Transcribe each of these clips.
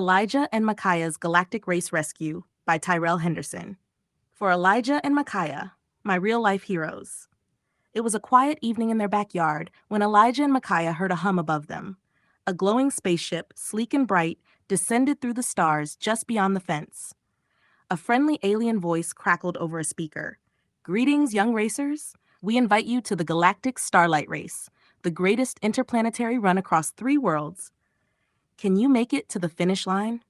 Elijah and Micaiah's Galactic Race Rescue by Tyrell Henderson. For Elijah and Micaiah, my real-life heroes. It was a quiet evening in their backyard when Elijah and Micaiah heard a hum above them. A glowing spaceship, sleek and bright, descended through the stars just beyond the fence. A friendly alien voice crackled over a speaker. "Greetings, young racers. We invite you to the Galactic Starlight Race, the greatest interplanetary run across 3 worlds. Can you make it to the finish line?"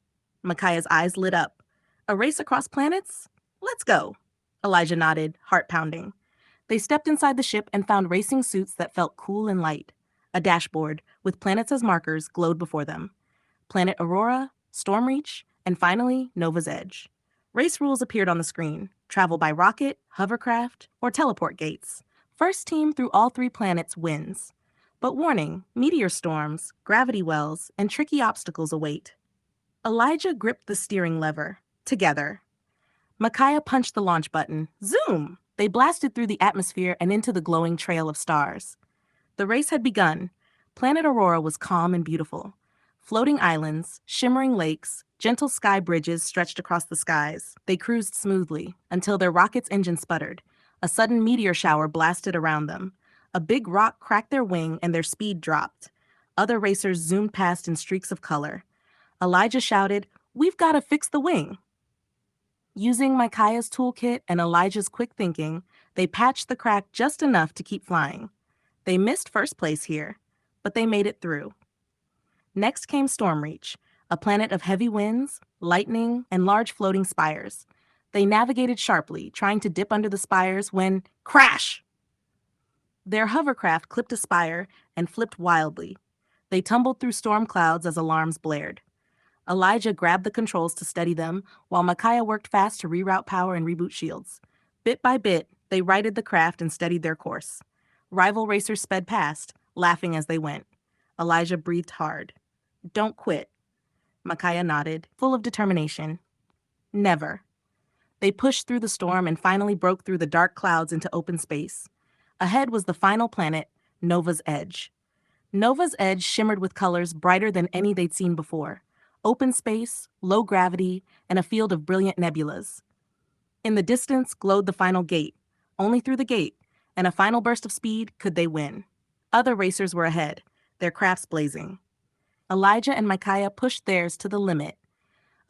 Micaiah's eyes lit up. "A race across planets? Let's go." Elijah nodded, heart pounding. They stepped inside the ship and found racing suits that felt cool and light. A dashboard, with planets as markers, glowed before them. Planet Aurora, Stormreach, and finally, Nova's Edge. Race rules appeared on the screen. Travel by rocket, hovercraft, or teleport gates. First team through all 3 planets wins. But warning, meteor storms, gravity wells, and tricky obstacles await. Elijah gripped the steering lever. Together. Micaiah punched the launch button. Zoom! They blasted through the atmosphere and into the glowing trail of stars. The race had begun. Planet Aurora was calm and beautiful. Floating islands, shimmering lakes, gentle sky bridges stretched across the skies. They cruised smoothly until their rocket's engine sputtered. A sudden meteor shower blasted around them. A big rock cracked their wing and their speed dropped. Other racers zoomed past in streaks of color. Elijah shouted, "We've got to fix the wing." Using Micaiah's toolkit and Elijah's quick thinking, they patched the crack just enough to keep flying. They missed first place here, but they made it through. Next came Stormreach, a planet of heavy winds, lightning, and large floating spires. They navigated sharply, trying to dip under the spires when crash! Their hovercraft clipped a spire and flipped wildly. They tumbled through storm clouds as alarms blared. Elijah grabbed the controls to steady them, while Micaiah worked fast to reroute power and reboot shields. Bit by bit, they righted the craft and steadied their course. Rival racers sped past, laughing as they went. Elijah breathed hard. "Don't quit." Micaiah nodded, full of determination. "Never." They pushed through the storm and finally broke through the dark clouds into open space. Ahead was the final planet, Nova's Edge. Nova's Edge shimmered with colors brighter than any they'd seen before. Open space, low gravity, and a field of brilliant nebulas. In the distance glowed the final gate. Only through the gate, and a final burst of speed, could they win. Other racers were ahead, their crafts blazing. Elijah and Micaiah pushed theirs to the limit.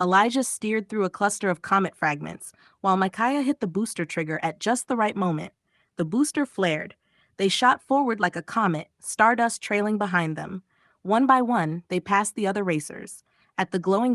Elijah steered through a cluster of comet fragments, while Micaiah hit the booster trigger at just the right moment. The booster flared. They shot forward like a comet, stardust trailing behind them. One by one, they passed the other racers. At the glowing